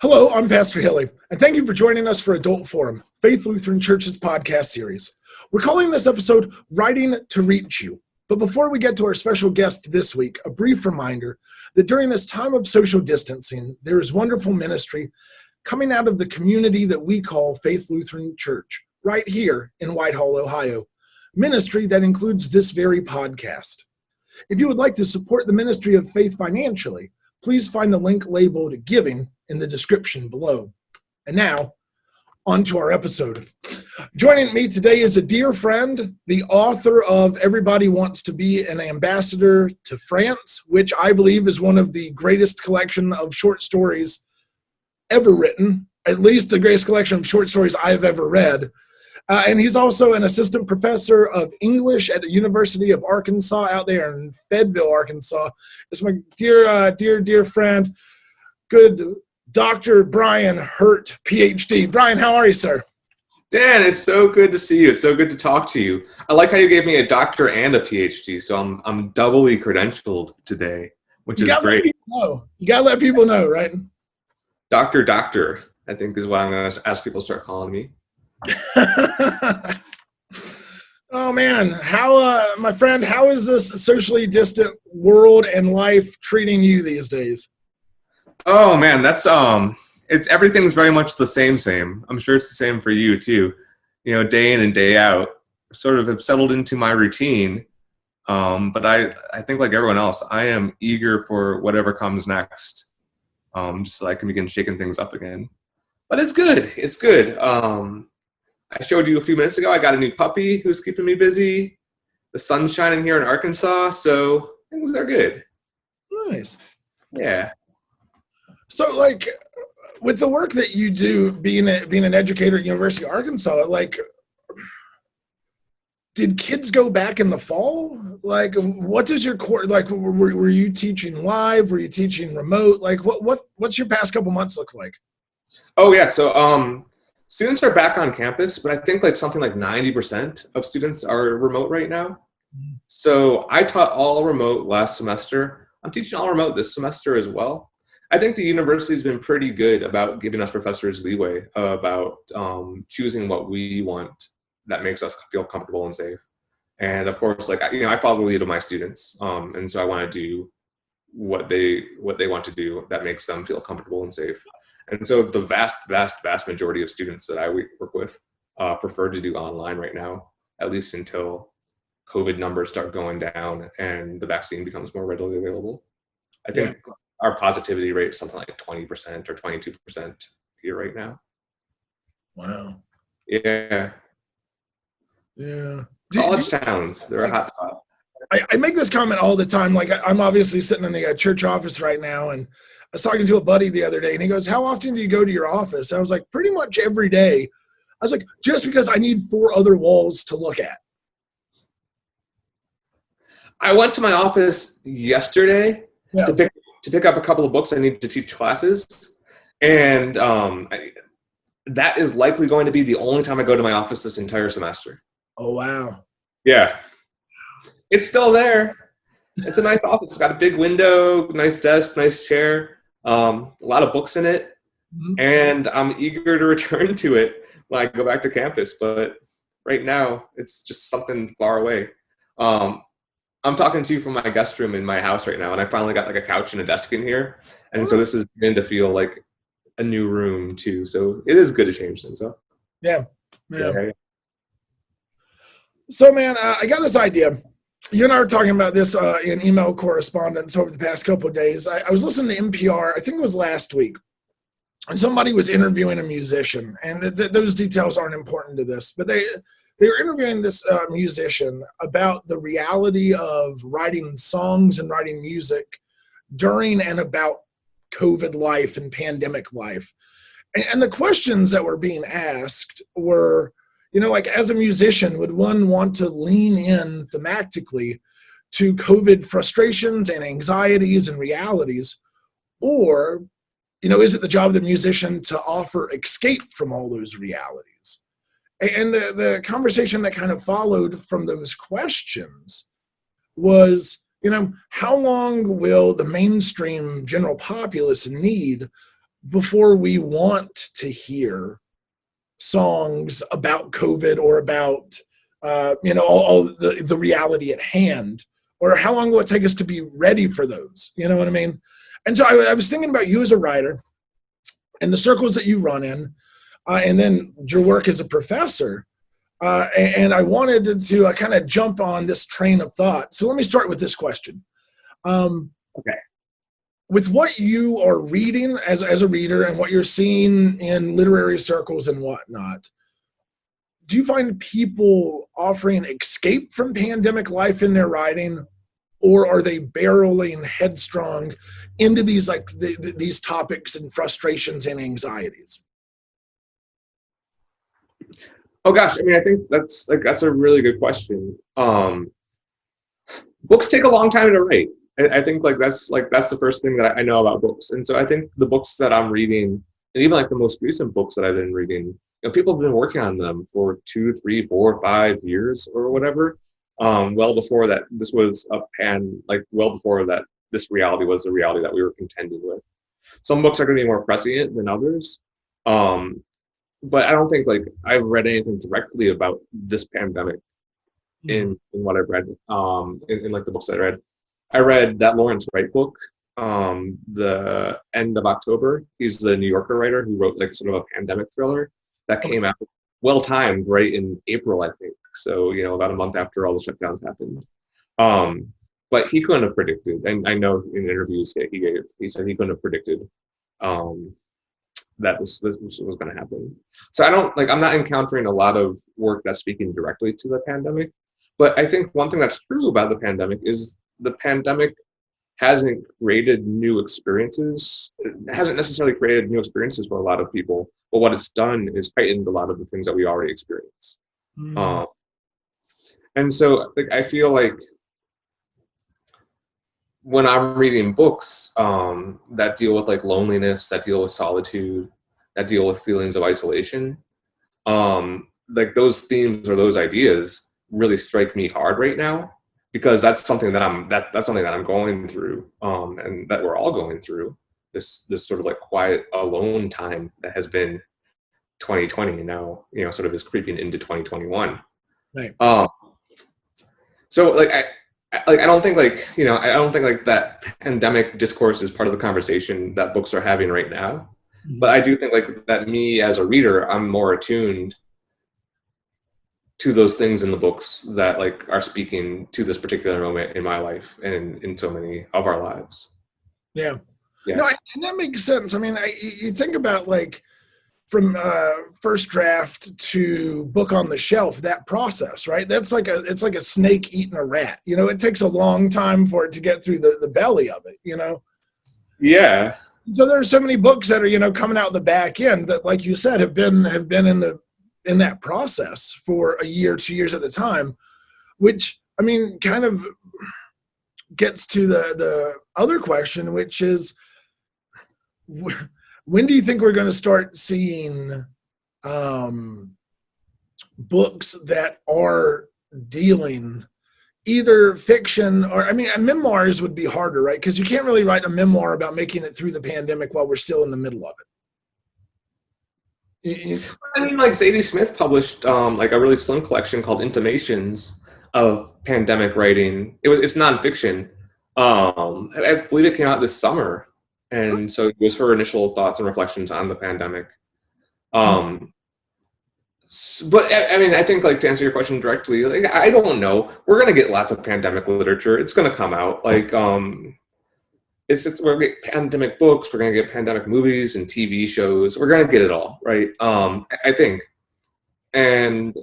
Hello, I'm Pastor Hilly, and thank you for joining us for Adult Forum, Faith Lutheran Church's podcast series. We're calling this episode Writing to Reach You. But before we get to our special guest this week, a brief reminder that during this time of social distancing, there is wonderful ministry coming out of the community that we call Faith Lutheran Church, right here in Whitehall, Ohio. Ministry that includes this very podcast. If you would like to support the ministry of faith financially, please find the link labeled Giving in the description below. And now, on to our episode. Joining me today is a dear friend, the author of Everybody Wants to Be an Ambassador to France, which I believe is one of the greatest collection of short stories ever written, at least the greatest collection of short stories I've ever read. And he's also an assistant professor of English at the University of Arkansas out there in Fayetteville, Arkansas. It's my dear friend, good Dr. Bryan Hurt, PhD. Bryan, how are you, sir? Dan, it's so good to see you. It's so good to talk to you. I like how you gave me a doctor and a PhD, so I'm doubly credentialed today, which is great. You gotta let people know, right? Doctor, I think is what I'm going to ask people to start calling me. Oh man, how my friend, how is this socially distant world and life treating you these days? Oh man, that's it's everything's very much the same. I'm sure it's the same for you too. You know, day in and day out, sort of have settled into my routine. But I think like everyone else, I am eager for whatever comes next. Just so I can begin shaking things up again. But it's good. It's good. I showed you a few minutes ago, I got a new puppy who's keeping me busy. The sun's shining here in Arkansas, so things are good. Nice. Yeah. So, like, with the work that you do, being an educator at University of Arkansas, like, did kids go back in the fall? Like, what does your course, like, were you teaching live? Were you teaching remote? Like, what's your past couple months look like? Oh, yeah. So, students are back on campus, but I think like something like 90% of students are remote right now. So I taught all remote last semester. I'm teaching all remote this semester as well. I think the university's been pretty good about giving us professors leeway about choosing what we want that makes us feel comfortable and safe. And of course, like, I follow the lead of my students. And so I want to do what they want to do that makes them feel comfortable and safe. And so the vast majority of students that I work with prefer to do online right now, at least until COVID numbers start going down and the vaccine becomes more readily available. I think our positivity rate is something like 20% or 22% here right now. Wow. Yeah. Yeah. College towns, they're a hot spot. I make this comment all the time. Like, I'm obviously sitting in the church office right now, and I was talking to a buddy the other day, and he goes, how often do you go to your office? And I was like, pretty much every day. I was like, just because I need 4 other walls to look at. I went to my office yesterday to pick up a couple of books I need to teach classes. And that is likely going to be the only time I go to my office this entire semester. Oh, wow. Yeah. It's still there. It's a nice office. It's got a big window, nice desk, nice chair, a lot of books in it. Mm-hmm. And I'm eager to return to it when I go back to campus. But right now, it's just something far away. I'm talking to you from my guest room in my house right now, and I finally got like a couch and a desk in here. And so this is beginning to feel like a new room too. So it is good to change things up. Yeah. So, man, I got this idea. You and I were talking about this in email correspondence over the past couple of days. I was listening to NPR, I think it was last week, and somebody was interviewing a musician, and those details aren't important to this, but they were interviewing this musician about the reality of writing songs and writing music during and about COVID life and pandemic life. And the questions that were being asked were, like, as a musician, would one want to lean in thematically to COVID frustrations and anxieties and realities? Or, is it the job of the musician to offer escape from all those realities? And the conversation that kind of followed from those questions was, how long will the mainstream general populace need before we want to hear songs about COVID or about, all the reality at hand, or how long will it take us to be ready for those? You know what I mean? And so I was thinking about you as a writer and the circles that you run in, and then your work as a professor. And I wanted to kind of jump on this train of thought. So let me start with this question. Okay. With what you are reading as a reader and what you're seeing in literary circles and whatnot, do you find people offering escape from pandemic life in their writing, or are they barreling headstrong into these these topics and frustrations and anxieties? Oh gosh, I mean, I think that's a really good question. Books take a long time to write. I think that's the first thing that I know about books. And so I think the books that I'm reading, and even like the most recent books that I've been reading, people have been working on them for 2, 3, 4, 5 years or whatever. Well before that, this was well before that, this reality was the reality that we were contending with. Some books are going to be more prescient than others. But I don't think I've read anything directly about this pandemic in what I've read, in the books that I read. I read that Lawrence Wright book, the end of October. He's the New Yorker writer who wrote sort of a pandemic thriller that came out well timed right in April, I think. So, about a month after all the shutdowns happened. But he couldn't have predicted, and I know in interviews that he said he couldn't have predicted that this was going to happen. So I'm not encountering a lot of work that's speaking directly to the pandemic. But I think one thing that's true about the pandemic is the pandemic hasn't created new experiences. It hasn't necessarily created new experiences for a lot of people, but what it's done is heightened a lot of the things that we already experience. And so I feel like when I'm reading books that deal with loneliness, that deal with solitude, that deal with feelings of isolation, those themes or those ideas really strike me hard right now, because that's something that I'm going through, and that we're all going through, this sort of quiet alone time that has been 2020 and now sort of is creeping into 2021. Right. So I don't think that pandemic discourse is part of the conversation that books are having right now. Mm-hmm. But I do think that me as a reader, I'm more attuned to those things in the books that are speaking to this particular moment in my life and in so many of our lives. Yeah. No, and that makes sense. I mean, you think about from first draft to book on the shelf, that process, right? That's it's like a snake eating a rat. It takes a long time for it to get through the belly of it, Yeah. So there's so many books that are, coming out the back end that, like you said, have been in that process for a year, 2 years at a time, which, I mean, kind of gets to the other question, which is, when do you think we're going to start seeing books that are dealing either fiction or, memoirs would be harder, right? Because you can't really write a memoir about making it through the pandemic while we're still in the middle of it. Zadie Smith published a really slim collection called Intimations of pandemic writing. It's nonfiction. I believe it came out this summer. And so it was her initial thoughts and reflections on the pandemic. But I think to answer your question directly, I don't know. We're going to get lots of pandemic literature. It's going to come out. We're going to get pandemic books. We're going to get pandemic movies and TV shows. We're going to get it all, right? I think. And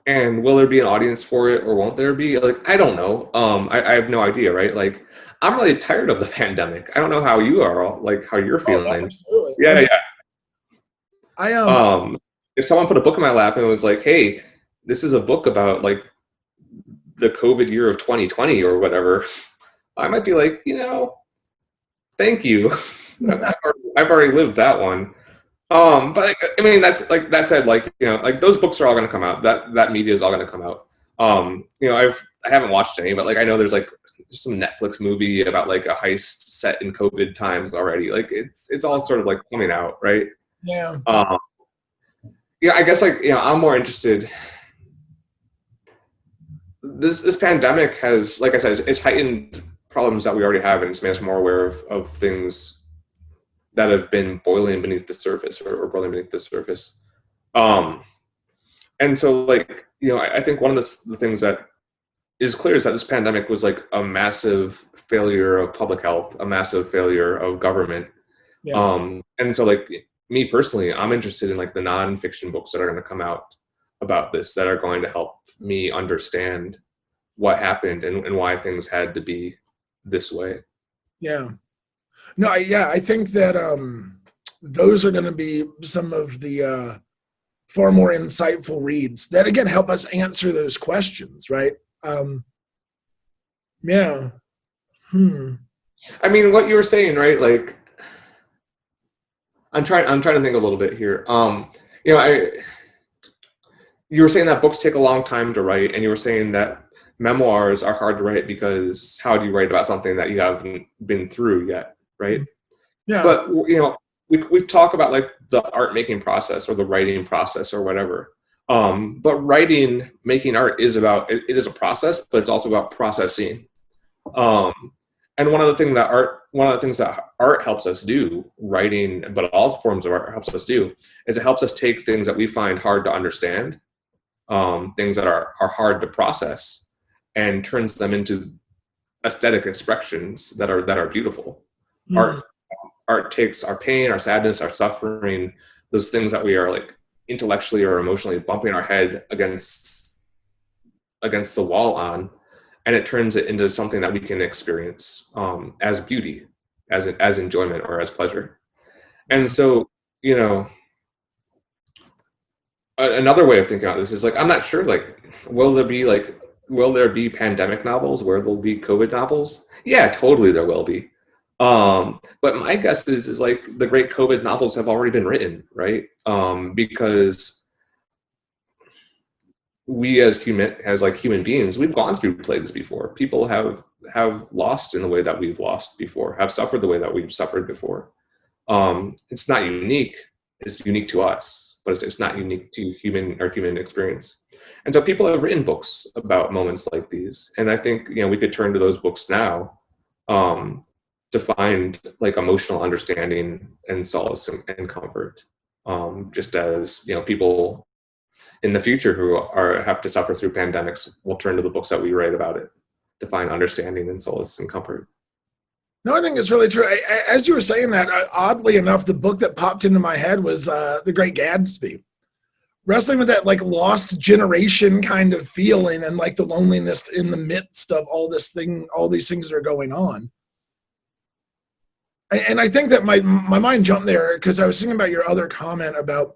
will there be an audience for it or won't there be? I don't know. I have no idea, right? I'm really tired of the pandemic. I don't know how you are, how you're feeling. Oh, absolutely. Yeah. I if someone put a book in my lap and was like, "Hey, this is a book about the COVID year of 2020 or whatever," I might be like, thank you. I've already lived that one. But that's that said, those books are all going to come out. That media is all going to come out. I haven't watched any, but like I know there's like some Netflix movie about like a heist set in COVID times already. Like it's all sort of like coming out, right? Yeah. Yeah, I guess like I'm more interested. This pandemic has, like I said, it's heightened problems that we already have, and it's made us more aware of things that have been boiling beneath the surface or boiling beneath the surface. And so like I think one of the things that is clear is that this pandemic was like a massive failure of public health, a massive failure of government. Yeah. And so like me personally, I'm interested in like the nonfiction books that are going to come out about this, that are going to help me understand what happened and why things had to be this way. Yeah. No, I think that those are going to be some of the far more insightful reads that, again, help us answer those questions, right? Yeah. I mean, what you were saying, right? Like, I'm trying to think a little bit here. You were saying that books take a long time to write, and you were saying that memoirs are hard to write because how do you write about something that you haven't been through yet, right? Yeah. But we talk about like the art making process or the writing process or whatever. But making art is about it is a process, but it's also about processing. And one of the things that art helps us do, writing, but all forms of art helps us do, is it helps us take things that we find hard to understand, things that are hard to process, and turns them into aesthetic expressions that are beautiful. Art takes our pain, our sadness, our suffering, those things that we are like intellectually or emotionally bumping our head against the wall on, and it turns it into something that we can experience as beauty, as enjoyment, or as pleasure. And so, another way of thinking about this is like, I'm not sure, like, will there be pandemic novels where there'll be COVID novels? Yeah, totally there will be. But my guess is like the great COVID novels have already been written, right? Because we as human beings, we've gone through plagues before. People have lost in the way that we've lost before, have suffered the way that we've suffered before. It's not unique. It's unique to us, but it's not unique to our human experience. And so people have written books about moments like these. And I think, we could turn to those books now, to find like emotional understanding and solace and comfort. Just as, people in the future who have to suffer through pandemics will turn to the books that we write about it to find understanding and solace and comfort. No, I think it's really true. As you were saying that, oddly enough, the book that popped into my head was The Great Gatsby. Wrestling with that like lost generation kind of feeling and like the loneliness in the midst of all these things that are going on. And I think that my mind jumped there because I was thinking about your other comment about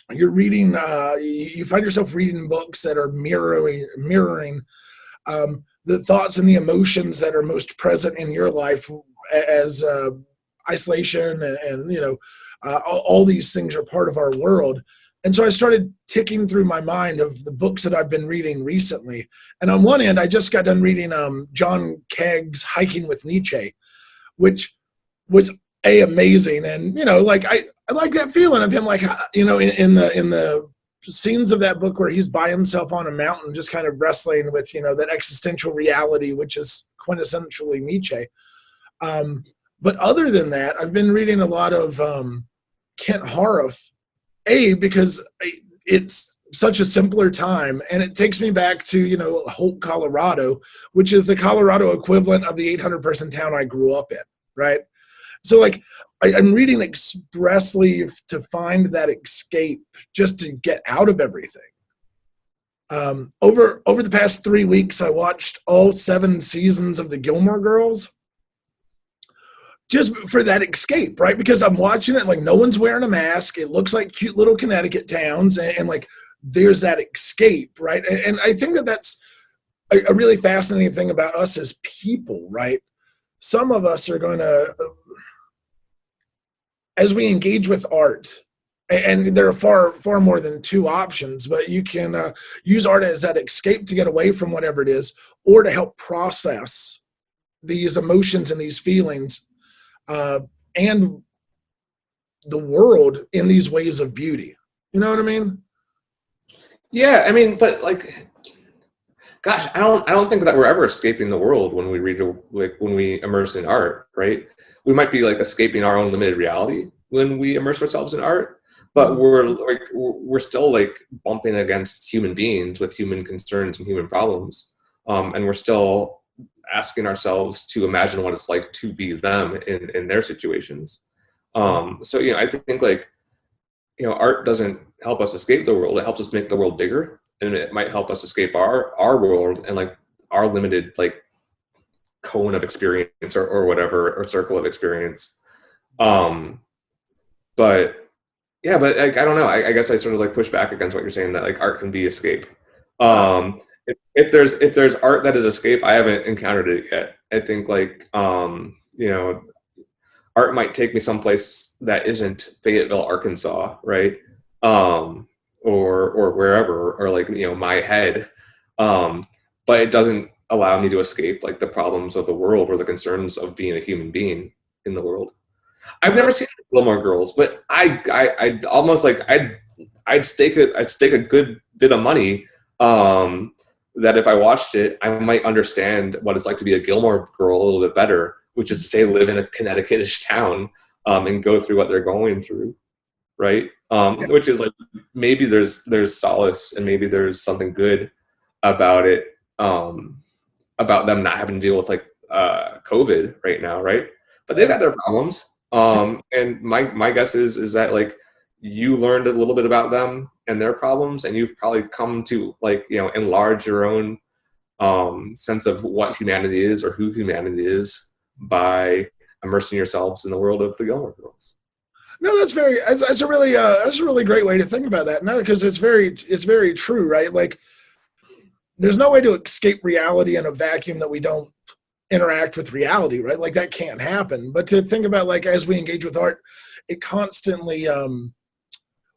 you're reading, you find yourself reading books that are mirroring the thoughts and the emotions that are most present in your life as isolation and all these things are part of our world. And so I started ticking through my mind of the books that I've been reading recently. And on one end, I just got done reading John Kegg's Hiking with Nietzsche, which was amazing. And, I like that feeling of him, like, in the scenes of that book where he's by himself on a mountain, just kind of wrestling with, that existential reality, which is quintessentially Nietzsche. But other than that, I've been reading a lot of Kent Haruf, because it's such a simpler time, and it takes me back to, Holt, Colorado, which is the Colorado equivalent of the 800-person town I grew up in, right? So, like, I'm reading expressly to find that escape, just to get out of everything. Over the past 3 weeks, I watched all 7 seasons of the Gilmore Girls, just for that escape, right? Because I'm watching it, like, no one's wearing a mask. It looks like cute little Connecticut towns, and like, there's that escape, right? And I think that that's a really fascinating thing about us as people, right? Some of us are going to, as we engage with art, and there are far more than two options, but you can use art as that escape to get away from whatever it is, or to help process these emotions and these feelings, and the world in these ways of beauty. You know what I mean? Yeah, I mean, but like, gosh, I don't think that we're ever escaping the world when we read, like, when we immerse in art, right? We might be like escaping our own limited reality when we immerse ourselves in art, but we're still like bumping against human beings with human concerns and human problems, and we're still asking ourselves to imagine what it's like to be them in their situations. So I think like art doesn't help us escape the world; it helps us make the world bigger, and it might help us escape our world and like our limited like cone of experience or whatever, or circle of experience. But yeah, but like, I don't know. I guess I sort of like push back against what you're saying, that like art can be escape. If there's art that is escape, I haven't encountered it yet. I think like art might take me someplace that isn't Fayetteville, Arkansas, right? Or wherever, or like my head. But it doesn't allow me to escape like the problems of the world or the concerns of being a human being in the world. I've never seen Gilmore Girls, but I'd almost like I'd stake a good bit of money that if I watched it, I might understand what it's like to be a Gilmore Girl a little bit better, which is to say live in a Connecticut-ish town and go through what they're going through, right? Which is like, maybe there's solace and maybe there's something good about it, about them not having to deal with like COVID right now, right? But they've got their problems. And my guess is that like you learned a little bit about them and their problems, and you've probably come to like enlarge your own sense of what humanity is or who humanity is by immersing yourselves in the world of the Gilmore Girls. No, that's a really great way to think about that. No, because it's very true, right? Like, there's no way to escape reality in a vacuum that we don't interact with reality, right? Like, that can't happen. But to think about, like, as we engage with art, it constantly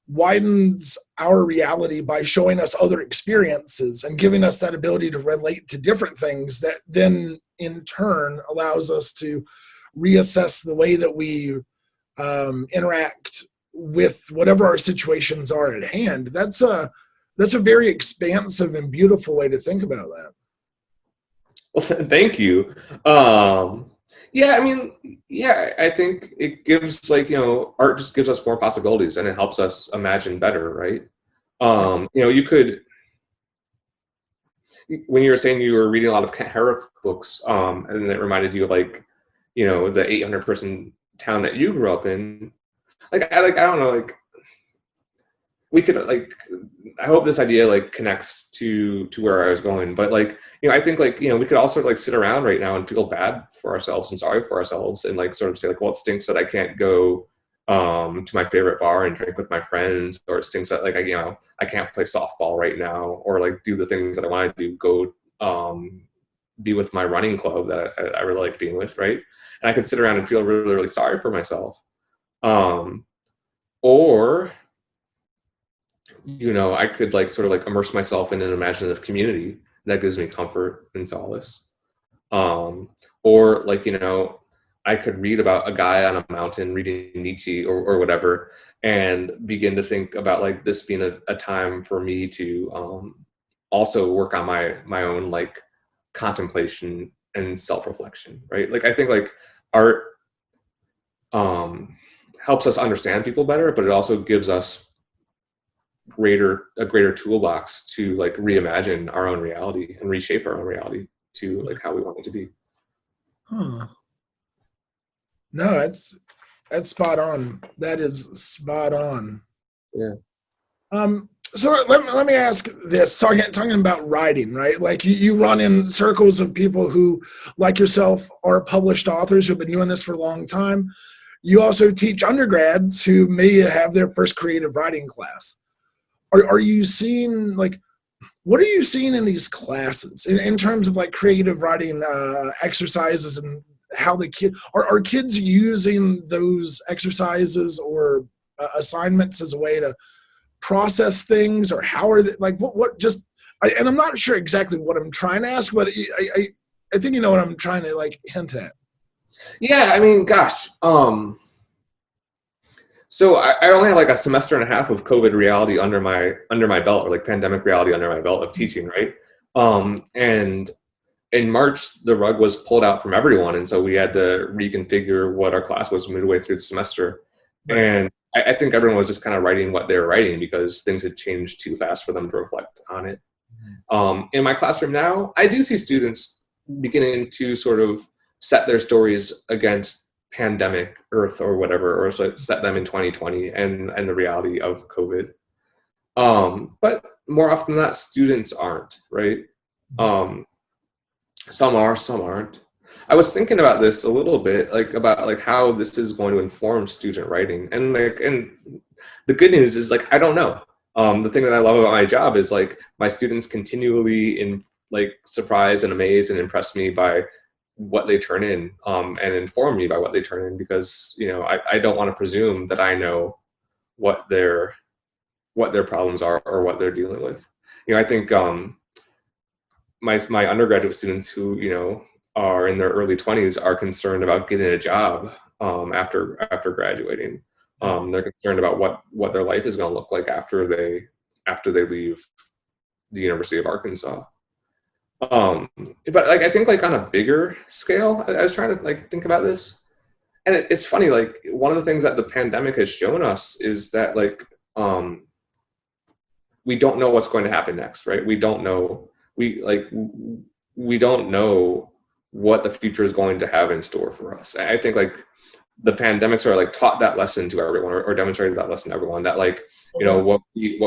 widens our reality by showing us other experiences and giving us that ability to relate to different things, that then in turn allows us to reassess the way that we interact with whatever our situations are at hand. That's a very expansive and beautiful way to think about that. Well, thank you. Yeah, I mean, yeah, I think it gives like, art just gives us more possibilities and it helps us imagine better, right? You could, when you were saying you were reading a lot of Kent Harif books, and it reminded you of like, the 800-person town that you grew up in. I don't know, like, we could like, I hope this idea like connects to where I was going, but like, I think like, we could also like sit around right now and feel bad for ourselves and sorry for ourselves and like sort of say like, well, it stinks that I can't go to my favorite bar and drink with my friends, or it stinks that like I can't play softball right now, or like do the things that I want to do, go be with my running club that I really like being with, right? And I could sit around and feel really, really sorry for myself. Or I could like sort of like immerse myself in an imaginative community that gives me comfort and solace. Or like, I could read about a guy on a mountain reading Nietzsche or whatever, and begin to think about like this being a time for me to also work on my own like contemplation and self-reflection, right? Like, I think like art helps us understand people better, but it also gives us a greater toolbox to like reimagine our own reality and reshape our own reality to like how we want it to be. No, that's spot on. That is spot on. Yeah. So let me ask this, talking about writing, right? Like, you run in circles of people who, like yourself, are published authors who've been doing this for a long time. You also teach undergrads who may have their first creative writing class. Are you seeing, like, what are you seeing in these classes in terms of like creative writing exercises, and how the are kids using those exercises or assignments as a way to process things, or how are they, like, what just, and I'm not sure exactly what I'm trying to ask, but I think you know what I'm trying to like hint at. Yeah, I mean, gosh. So I only have like a semester and a half of COVID reality under my belt, or like pandemic reality under my belt of teaching, right? And in March, the rug was pulled out from everyone, and so we had to reconfigure what our class was midway through the semester. Right. And I think everyone was just kind of writing what they were writing because things had changed too fast for them to reflect on it. In my classroom now, I do see students beginning to sort of set their stories against pandemic Earth or whatever, or set them in 2020 and the reality of COVID. But more often than not, students aren't, right? Some are, some aren't. I was thinking about this a little bit, like about like how this is going to inform student writing, and the good news is like I don't know. The thing that I love about my job is like my students continually surprise and amaze and impress me by what they turn in, and inform me by what they turn in, because I don't want to presume that I know what their problems are or what they're dealing with. I think my undergraduate students who are in their early 20s are concerned about getting a job after graduating. They're concerned about what their life is going to look like after they leave the University of Arkansas. But like I think like on a bigger scale, I was trying to like think about this, and it's funny. Like one of the things that the pandemic has shown us is that like we don't know what's going to happen next, right? We don't know. We don't know what the future is going to have in store for us. I think like the pandemic sort of like taught that lesson to everyone, or demonstrated that lesson to everyone, that like what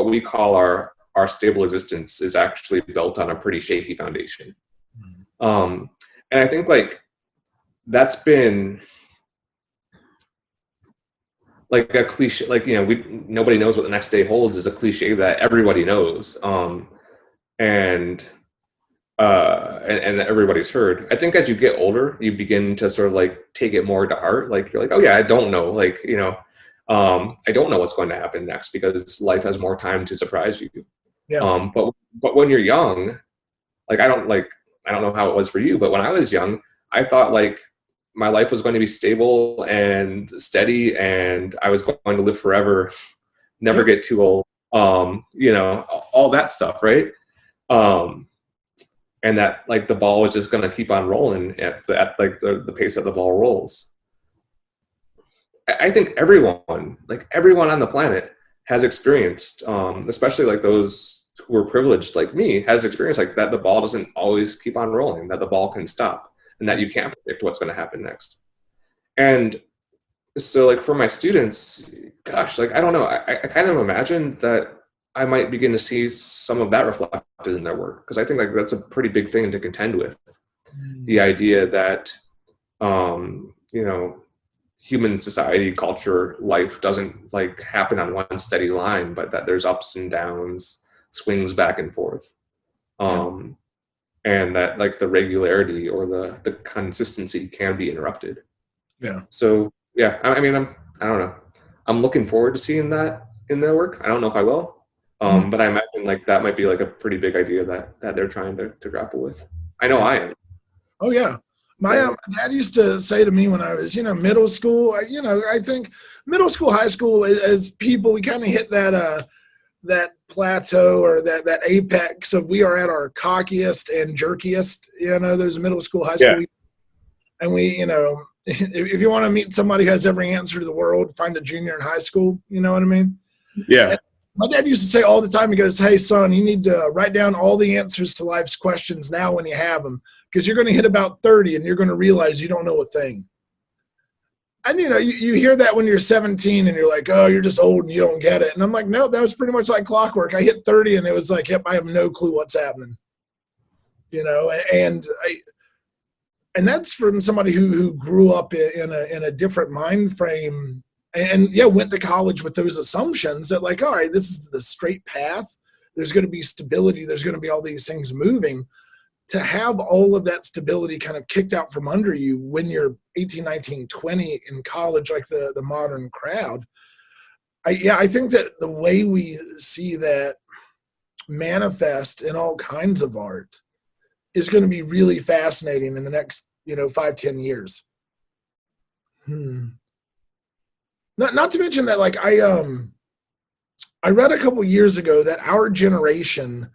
we call our stable existence is actually built on a pretty shaky foundation. And I think like that's been like a cliche, like nobody knows what the next day holds is a cliche that everybody knows, and everybody's heard. I think as you get older, you begin to sort of like take it more to heart. Like you're like, oh yeah, I don't know. Like I don't know what's going to happen next, because life has more time to surprise you. Yeah. But when you're young, like I don't know how it was for you, but when I was young, I thought like my life was going to be stable and steady, and I was going to live forever, never get too old, all that stuff, right? And that like the ball was just going to keep on rolling at the pace that the ball rolls. I think everyone on the planet has experienced, especially like those who are privileged like me, has experienced like that the ball doesn't always keep on rolling, that the ball can stop, and that you can't predict what's going to happen next. And so like for my students, gosh, like I don't know, I kind of imagine that I might begin to see some of that reflected in their work, because I think like that's a pretty big thing to contend with. The idea that human society, culture, life doesn't like happen on one steady line, but that there's ups and downs, swings back and forth, and that like the regularity or the consistency can be interrupted. Yeah. So yeah, I mean, I don't know. I'm looking forward to seeing that in their work. I don't know if I will. But I imagine like that might be like a pretty big idea that they're trying to grapple with. I know I am. Oh yeah. My dad used to say to me when I was, middle school, I think middle school, high school, as people, we kind of hit that plateau, or that apex of we are at our cockiest and jerkiest, those middle school, high school. And we, if you want to meet somebody who has every answer to the world, find a junior in high school, you know what I mean? Yeah. And my dad used to say all the time, he goes, hey, son, you need to write down all the answers to life's questions now when you have them, because you're going to hit about 30 and you're going to realize you don't know a thing. And, you hear that when you're 17 and you're like, oh, you're just old and you don't get it. And I'm like, no, that was pretty much like clockwork. I hit 30 and it was like, yep, I have no clue what's happening. And that's from somebody who grew up in a different mind frame. And went to college with those assumptions that like, all right, this is the straight path. There's going to be stability. There's going to be all these things moving. To have all of that stability kind of kicked out from under you when you're 18, 19, 20 in college, like the modern crowd, I think that the way we see that manifest in all kinds of art is going to be really fascinating in the next, 5-10 years. Not to mention that, like, I read a couple years ago that our generation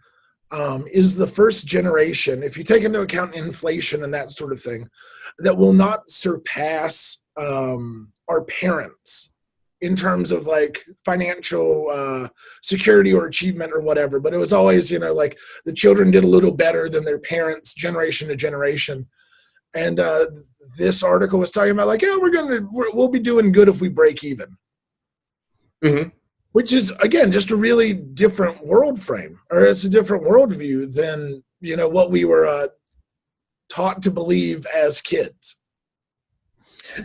is the first generation, if you take into account inflation and that sort of thing, that will not surpass our parents in terms of like financial security or achievement or whatever. But it was always, like the children did a little better than their parents generation to generation. And this article was talking about like, yeah, we'll be doing good if we break even. Mm-hmm. Which is, again, just a really different world frame, or it's a different worldview than, what we were taught to believe as kids.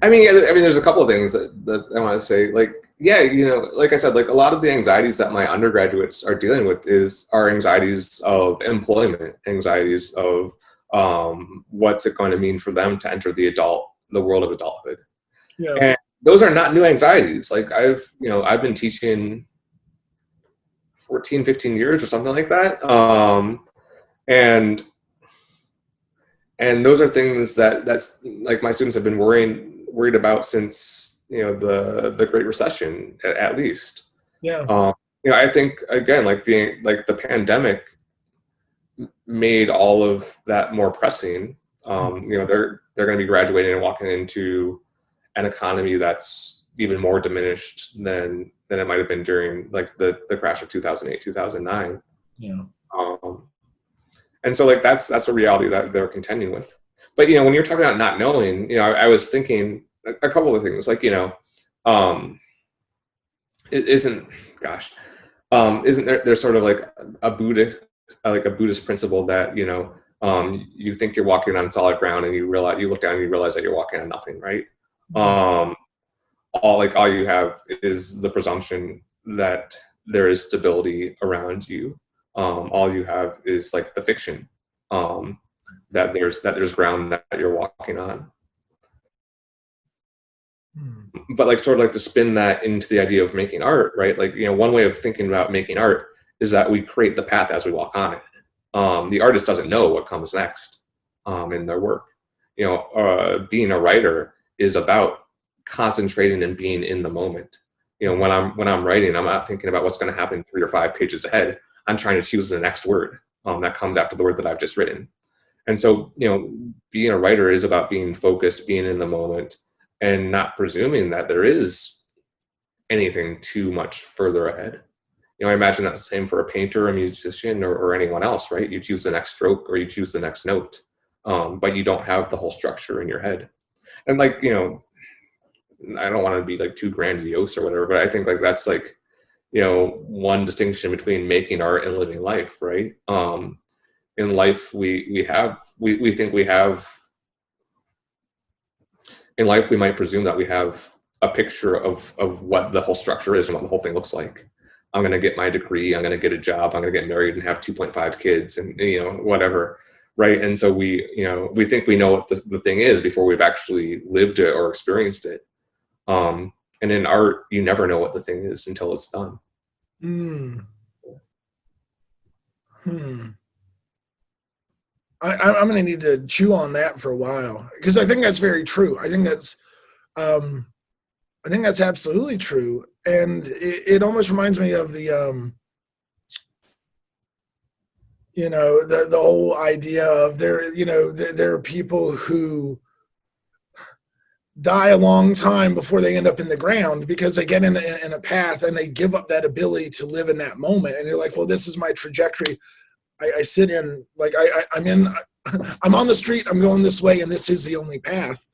I mean, there's a couple of things that I want to say. Like, yeah, like I said, like a lot of the anxieties that my undergraduates are dealing with are anxieties of employment, anxieties of what's it going to mean for them to enter the world of adulthood. Yeah. And those are not new anxieties. Like I've been teaching 14, 15 years or something like that. And those are things that's like my students have been worried about since, the Great Recession, at least. Yeah. I think again, like the pandemic made all of that more pressing. They're going to be graduating and walking into an economy that's even more diminished than it might have been during like the crash of 2008, 2009. Yeah. And so like that's a reality that they're contending with. But when you're talking about not knowing, I was thinking a couple of things. Like isn't there's sort of like a Buddhist principle that you think you're walking on solid ground and you look down and you realize that you're walking on nothing, right? All you have is the presumption that there is stability around you. All you have is like the fiction that there's ground that you're walking on. But like sort of like to spin that into the idea of making art, right? Like one way of thinking about making art is that we create the path as we walk on it. The artist doesn't know what comes next in their work. Being a writer is about concentrating and being in the moment. When I'm writing, I'm not thinking about what's going to happen 3 or 5 pages ahead. I'm trying to choose the next word that comes after the word that I've just written. And so, being a writer is about being focused, being in the moment, and not presuming that there is anything too much further ahead. I imagine that's the same for a painter, a musician, or anyone else, right? You choose the next stroke or you choose the next note, but you don't have the whole structure in your head. And like, I don't want to be like too grandiose or whatever, but I think like that's like, one distinction between making art and living life, right? In life, we think we have. In life, we might presume that we have a picture of what the whole structure is and what the whole thing looks like. I'm going to get my degree. I'm going to get a job. I'm going to get married and have 2.5 kids and, whatever. Right. And so we think we know what the thing is before we've actually lived it or experienced it. And in art, you never know what the thing is until it's done. I'm going to need to chew on that for a while because I think that's very true. I think that's absolutely true. And it almost reminds me of the, the whole idea of there are people who die a long time before they end up in the ground because they get in a path and they give up that ability to live in that moment. And you're like, well, this is my trajectory. I sit in, like, I'm on the street, I'm going this way, and this is the only path,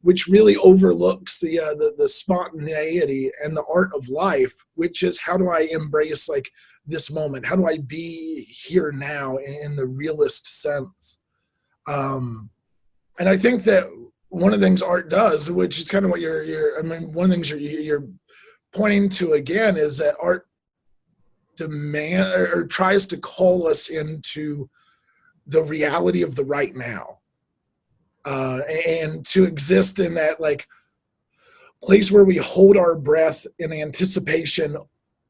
which really overlooks the spontaneity and the art of life, which is how do I embrace like this moment? How do I be here now in the realist sense? And I think that one of the things art does, which is kind of what one of the things you're pointing to again, is that art demand or tries to call us into the reality of the right now, and to exist in that like place where we hold our breath in anticipation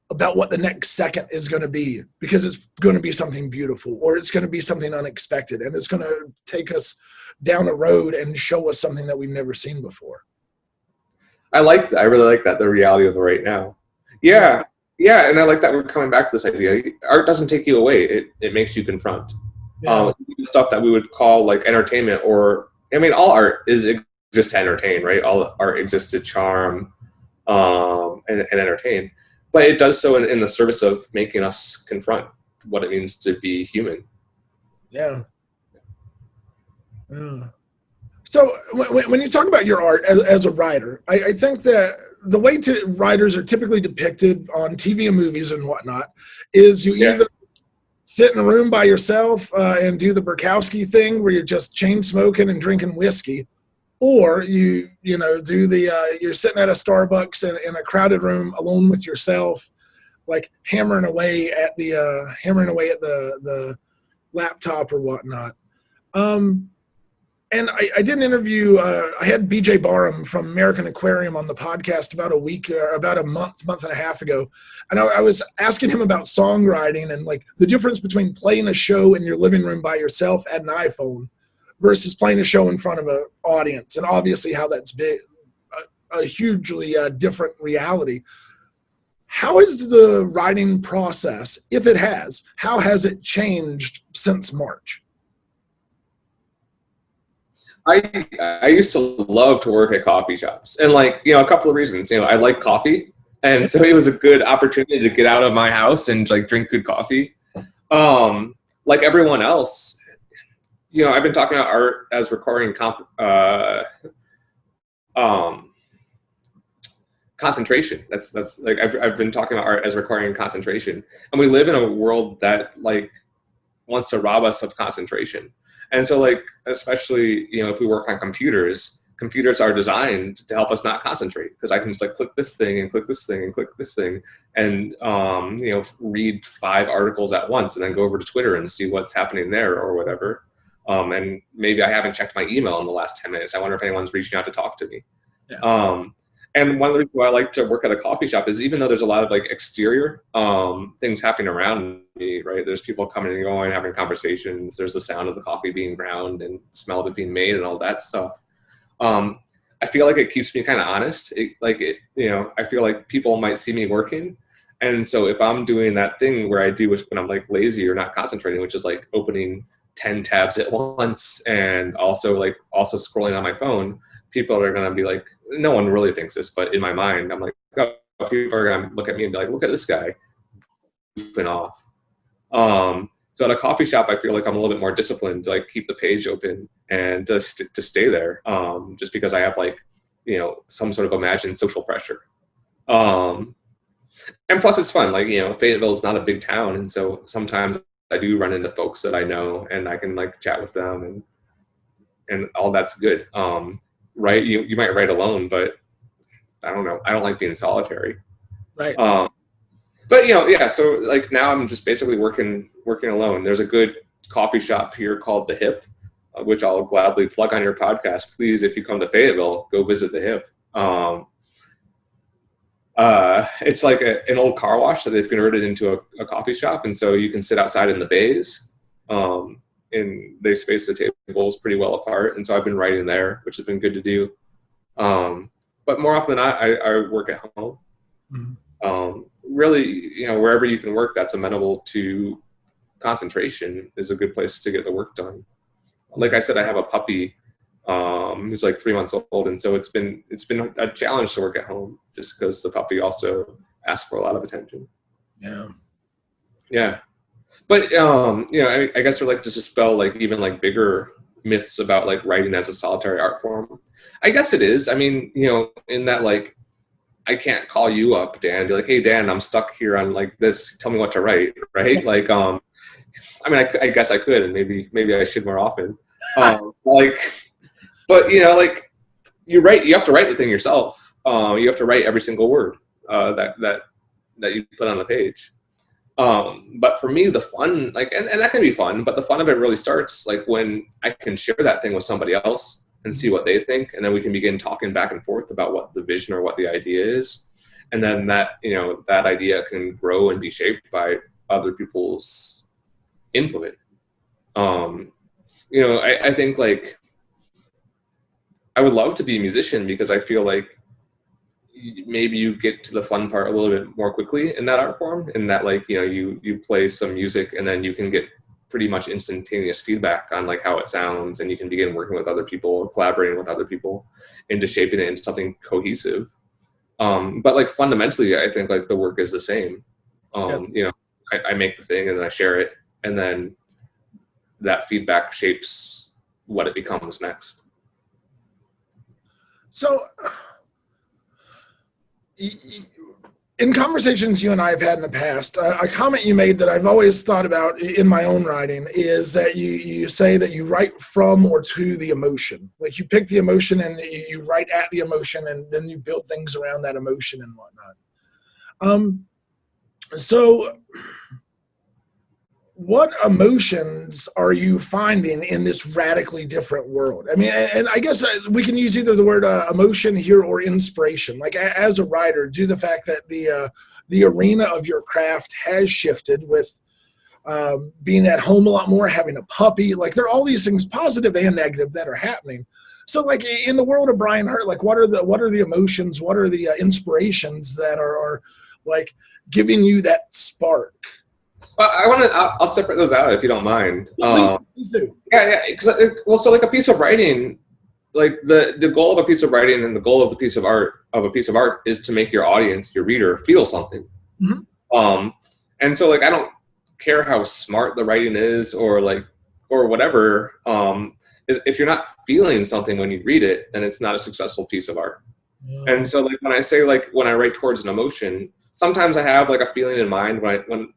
about what the next second is going to be, because it's going to be something beautiful, or it's going to be something unexpected, and it's going to take us down a road and show us something that we've never seen before. I like that. I really like that, the reality of the right now. Yeah. Yeah, and I like that we're coming back to this idea. Art doesn't take you away. It makes you confront. Yeah. Stuff that we would call like entertainment, or, I mean, all art exists to entertain, right? All art exists to charm and entertain. But it does so in the service of making us confront what it means to be human. Yeah. So when you talk about your art as a writer, I think that the way writers are typically depicted on TV and movies and whatnot is you either sit in a room by yourself and do the Bukowski thing where you're just chain smoking and drinking whiskey, or you do you're sitting at a Starbucks in a crowded room alone with yourself, like hammering away at the laptop or whatnot. And I did an interview. I had BJ Barham from American Aquarium on the podcast about a month and a half ago. And I was asking him about songwriting and like the difference between playing a show in your living room by yourself at an iPhone versus playing a show in front of an audience. And obviously how that's been a hugely different reality. How is the writing process, if it has, how has it changed since March? I used to love to work at coffee shops, and like, a couple of reasons. I like coffee, and so it was a good opportunity to get out of my house and like drink good coffee. Like everyone else, I've been talking about art as requiring concentration. That's like I've been talking about art as requiring concentration, and we live in a world that like wants to rob us of concentration. And so like, especially, if we work on computers are designed to help us not concentrate, because I can just like click this thing and click this thing and click this thing and, read 5 articles at once and then go over to Twitter and see what's happening there or whatever. And maybe I haven't checked my email in the last 10 minutes. I wonder if anyone's reaching out to talk to me. Yeah. And one of the reasons why I like to work at a coffee shop is even though there's a lot of like exterior things happening around me, right? There's people coming and going, having conversations. There's the sound of the coffee being ground and smell of it being made and all that stuff. I feel like it keeps me kind of honest. I feel like people might see me working. And so if I'm doing that thing where I do when I'm like lazy or not concentrating, which is like opening 10 tabs at once and also scrolling on my phone, people are going to be like, no one really thinks this, but in my mind, I'm like, oh, people are going to look at me and be like, look at this guy goofing off. So at a coffee shop, I feel like I'm a little bit more disciplined to like keep the page open and to stay there, just because I have like, some sort of imagined social pressure. And plus it's fun. Like, Fayetteville is not a big town. And so sometimes I do run into folks that I know and I can like chat with them and all that's good. Right. You might write alone, but I don't know. I don't like being solitary. Right. But so like now I'm just basically working alone. There's a good coffee shop here called The Hip, which I'll gladly plug on your podcast. Please, if you come to Fayetteville, go visit The Hip. It's like an old car wash that they've converted into a coffee shop. And so you can sit outside in the bays. And they space the tables pretty well apart. And so I've been writing there, which has been good to do. But more often than not, I work at home. Mm-hmm. Really, wherever you can work that's amenable to concentration is a good place to get the work done. Like I said, I have a puppy who's like 3 months old. And so it's been a challenge to work at home just because the puppy also asks for a lot of attention. Yeah. Yeah. But, I guess they're like to dispel like even like bigger myths about like writing as a solitary art form. I guess it is. I mean, in that like, I can't call you up, Dan, and be like, hey, Dan, I'm stuck here on like this. Tell me what to write. Right. Like, I mean, I guess I could, and maybe I should more often. But you have to write the thing yourself. You have to write every single word that you put on the page. But for me, the fun, like, and that can be fun, but the fun of it really starts like when I can share that thing with somebody else and see what they think. And then we can begin talking back and forth about what the vision or what the idea is. And then that, that idea can grow and be shaped by other people's input. I think like I would love to be a musician because I feel like maybe you get to the fun part a little bit more quickly in that art form, and that like, you play some music and then you can get pretty much instantaneous feedback on like how it sounds, and you can begin working with other people, collaborating with other people into shaping it into something cohesive. But like fundamentally, I think like the work is the same. I make the thing and then I share it, and then that feedback shapes what it becomes next. So in conversations you and I have had in the past, a comment you made that I've always thought about in my own writing is that you say that you write from or to the emotion. Like you pick the emotion and you write at the emotion, and then you build things around that emotion and whatnot. So what emotions are you finding in this radically different world? I mean, and I guess we can use either the word emotion here or inspiration. Like as a writer, due to the fact that the arena of your craft has shifted with being at home a lot more, having a puppy, like there are all these things, positive and negative, that are happening. So like in the world of Bryan Hurt, like what are the emotions, what are the inspirations that are like giving you that spark? I'll separate those out if you don't mind. Please do. Yeah. So like a piece of writing, like the goal of a piece of writing and the goal of a piece of art is to make your audience, your reader, feel something. Mm-hmm. And so like I don't care how smart the writing is or whatever. If you're not feeling something when you read it, then it's not a successful piece of art. Yeah. And so like when I say like when I write towards an emotion, sometimes I have like a feeling in mind when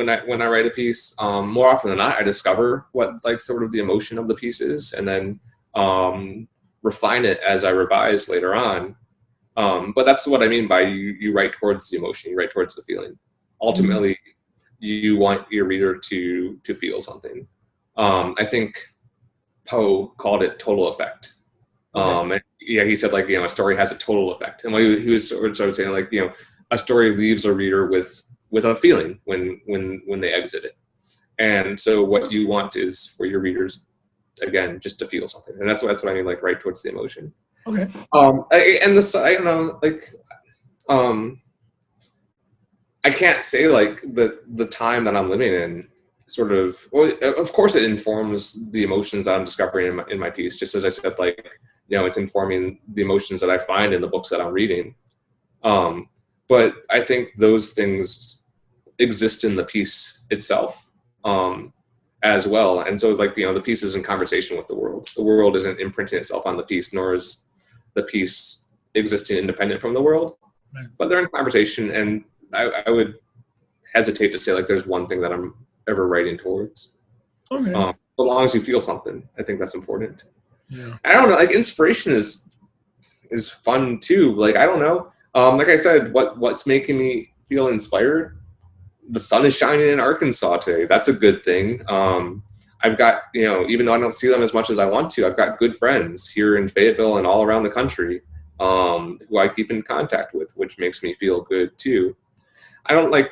I write a piece. More often than not, I discover what like sort of the emotion of the piece is, and then refine it as I revise later on. But that's what I mean by you write towards the emotion, you write towards the feeling. Ultimately, you want your reader to feel something. I think Poe called it total effect. And yeah, he said like, a story has a total effect. And what he was sort of saying like, a story leaves a reader with a feeling when they exit it. And so what you want is for your readers, again, just to feel something. And that's what I mean, like right towards the emotion. Okay. I can't say like the time that I'm living in sort of, well, of course it informs the emotions that I'm discovering in my piece, just as I said, like, it's informing the emotions that I find in the books that I'm reading. But I think those things exist in the piece itself as well. And so like, the piece is in conversation with the world. The world isn't imprinting itself on the piece, nor is the piece existing independent from the world, but they're in conversation. And I would hesitate to say like there's one thing that I'm ever writing towards. Okay. As long as you feel something, I think that's important. Yeah. I don't know, like inspiration is fun too. Like, I don't know. Like I said, what's making me feel inspired? The sun is shining in Arkansas today. That's a good thing. I've got, even though I don't see them as much as I want to, I've got good friends here in Fayetteville and all around the country who I keep in contact with, which makes me feel good too. I don't like,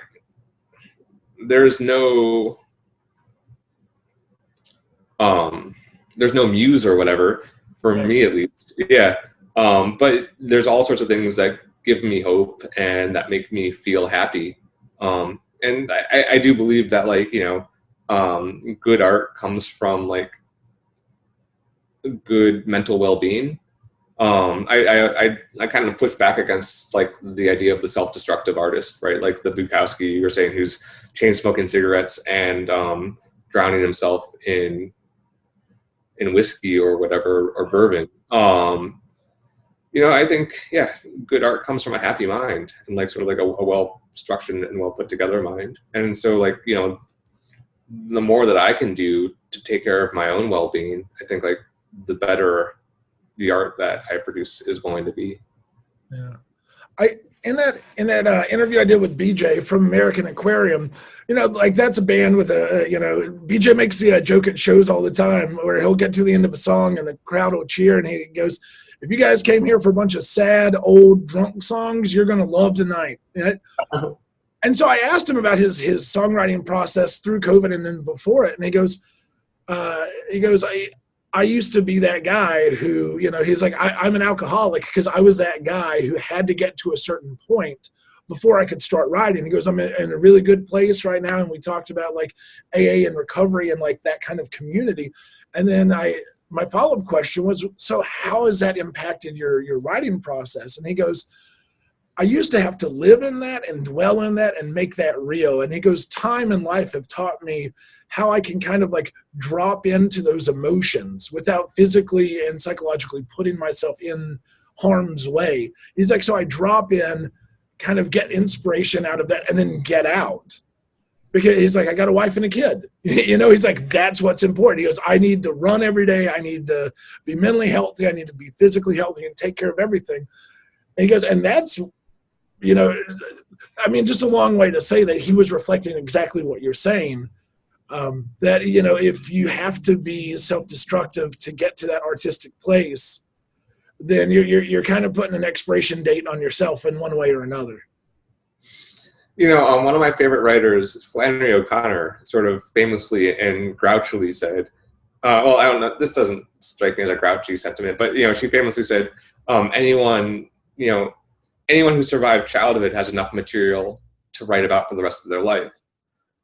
there's no muse or whatever for me at least. Yeah. But there's all sorts of things that give me hope and that make me feel happy. And I do believe that like, good art comes from like good mental well-being. I kind of push back against like the idea of the self-destructive artist, right? Like the Bukowski you were saying, who's chain smoking cigarettes and drowning himself in whiskey or whatever, or bourbon. I think, good art comes from a happy mind and like sort of like a well-structured and well put together mind. And so like, the more that I can do to take care of my own well-being, I think like the better the art that I produce is going to be. Yeah. in that interview I did with BJ from American Aquarium, like that's a band with BJ makes the joke at shows all the time where he'll get to the end of a song and the crowd will cheer and he goes, "If you guys came here for a bunch of sad, old, drunk songs, you're going to love tonight." And so I asked him about his songwriting process through COVID and then before it. And he goes, I used to be that guy who, he's like, I'm an alcoholic because I was that guy who had to get to a certain point before I could start writing. He goes, I'm in a really good place right now. And we talked about like AA and recovery and like that kind of community. And then my follow-up question was, so how has that impacted your writing process? And he goes, I used to have to live in that and dwell in that and make that real. And he goes, time and life have taught me how I can kind of like drop into those emotions without physically and psychologically putting myself in harm's way. He's like, so I drop in, kind of get inspiration out of that and then get out. Because he's like, I got a wife and a kid. He's like, that's what's important. He goes, I need to run every day. I need to be mentally healthy. I need to be physically healthy and take care of everything. And he goes, and that's, just a long way to say that he was reflecting exactly what you're saying. That, if you have to be self-destructive to get to that artistic place, then you're kind of putting an expiration date on yourself in one way or another. One of my favorite writers, Flannery O'Connor, sort of famously and grouchily said, I don't know, this doesn't strike me as a grouchy sentiment, but, she famously said, anyone who survived childhood has enough material to write about for the rest of their life.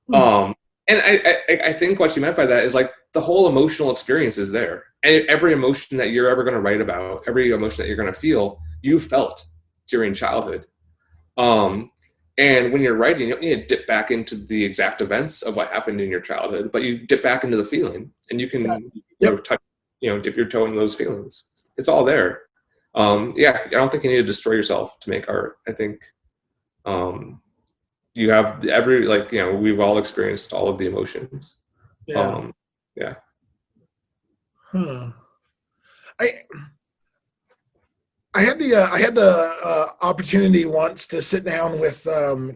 Mm-hmm. And I think what she meant by that is like the whole emotional experience is there. And every emotion that you're ever going to write about, every emotion that you're going to feel, you felt during childhood. And when you're writing, you don't need to dip back into the exact events of what happened in your childhood, but you dip back into the feeling and you can dip your toe into those feelings. It's all there. I don't think you need to destroy yourself to make art. I think you have we've all experienced all of the emotions. Yeah. I had the opportunity once to sit down with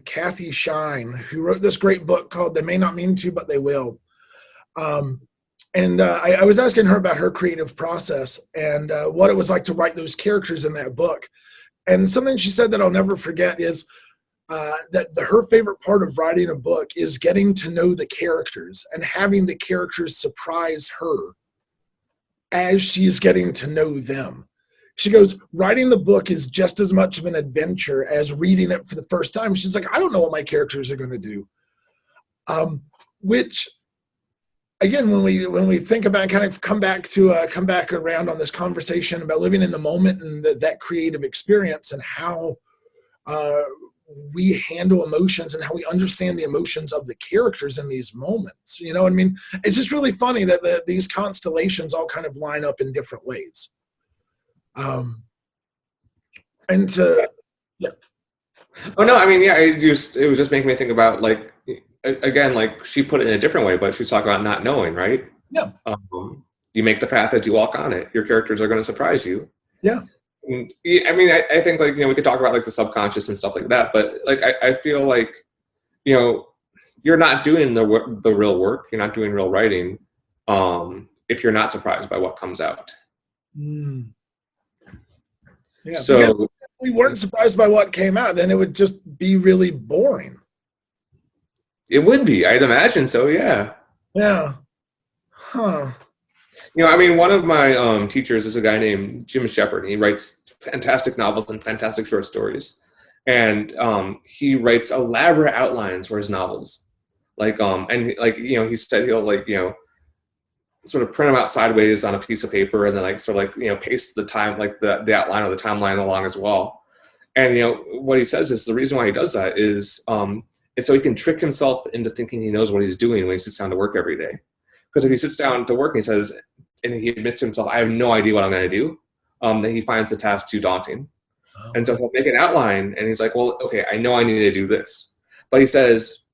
Kathy Shine, who wrote this great book called "They May Not Mean to, But They Will." And I was asking her about her creative process and what it was like to write those characters in that book. And something she said that I'll never forget is that her favorite part of writing a book is getting to know the characters and having the characters surprise her as she's getting to know them. She goes, writing the book is just as much of an adventure as reading it for the first time. She's like, I don't know what my characters are going to do. Which, again, when we think about kind of come back around on this conversation about living in the moment and that creative experience and how we handle emotions and how we understand the emotions of the characters in these moments. It's just really funny that these constellations all kind of line up in different ways. It was just making me think about she put it in a different way, but she's talking about not knowing, right? Yeah. You make the path as you walk on it. Your characters are going to surprise you. Yeah. I think we could talk about the subconscious and stuff like that, but I feel like, you're not doing the real work. You're not doing real writing. If you're not surprised by what comes out. Mm. Yeah. So if we weren't surprised by what came out, then it would just be really boring. It would be. I'd imagine so. Yeah. Yeah. Huh. One of my teachers is a guy named Jim Shepard. He writes fantastic novels and fantastic short stories. And he writes elaborate outlines for his novels. He said he'll sort of print them out sideways on a piece of paper and then paste the time, the outline or the timeline along as well. And, what he says is the reason why he does that is it's so he can trick himself into thinking he knows what he's doing when he sits down to work every day. Because if he sits down to work and he says, and he admits to himself, I have no idea what I'm going to do, then he finds the task too daunting. Oh. And so he'll make an outline and he's like, well, okay, I know I need to do this. But he says,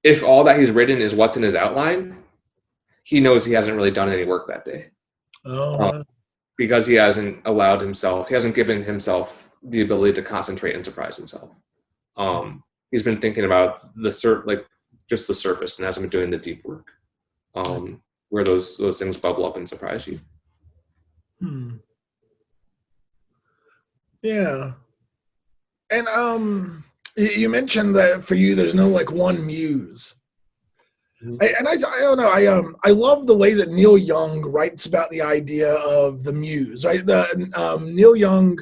if all that he's written is what's in his outline, he knows he hasn't really done any work that day. Oh. Because he hasn't given himself the ability to concentrate and surprise himself. He's been thinking about just the surface, and hasn't been doing the deep work, where those things bubble up and surprise you. Yeah. And you mentioned that for you, there's no like one muse. I don't know. I love the way that Neil Young writes about the idea of the muse. Right, Neil Young,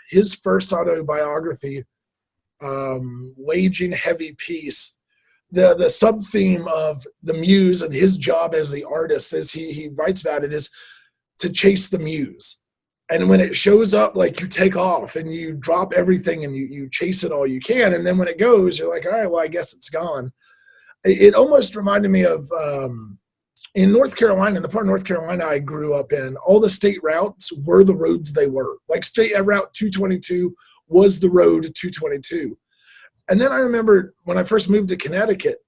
his first autobiography, Waging Heavy Peace. The sub theme of the muse and his job as the artist, as he writes about it, is to chase the muse. And when it shows up, like, you take off and you drop everything and you chase it all you can. And then when it goes, you're like, all right, well, I guess it's gone. It almost reminded me of in North Carolina, in the part of North Carolina I grew up in, all the state routes were the roads they were. Like State Route 222 was the road 222. And then I remember when I first moved to Connecticut,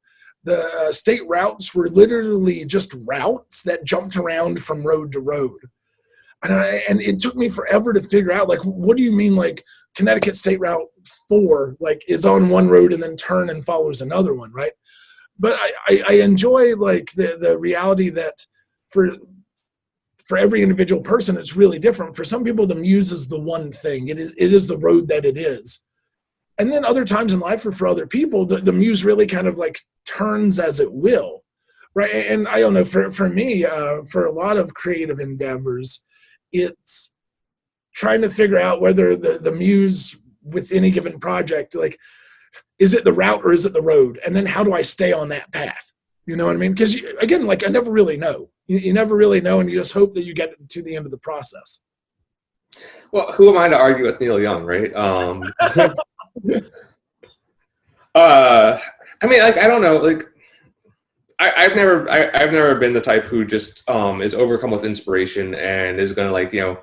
the state routes were literally just routes that jumped around from road to road. And it took me forever to figure out, like, what do you mean, like, Connecticut State Route 4, like, is on one road and then turn and follows another one, right? But I enjoy, like, the reality that for every individual person, it's really different. For some people, the muse is the one thing. It is the road that it is. And then other times in life, or for other people, the muse really kind of, like, turns as it will, right? And I don't know, for me, for a lot of creative endeavors, it's trying to figure out whether the muse with any given project, like, is it the route or is it the road? And then how do I stay on that path? You know what I mean? Because, again, like, I never really know. You never really know, and you just hope that you get to the end of the process. Well, who am I to argue with Neil Young, right? I mean, like, I don't know, like, I've never been the type who just is overcome with inspiration and is going to, like, you know,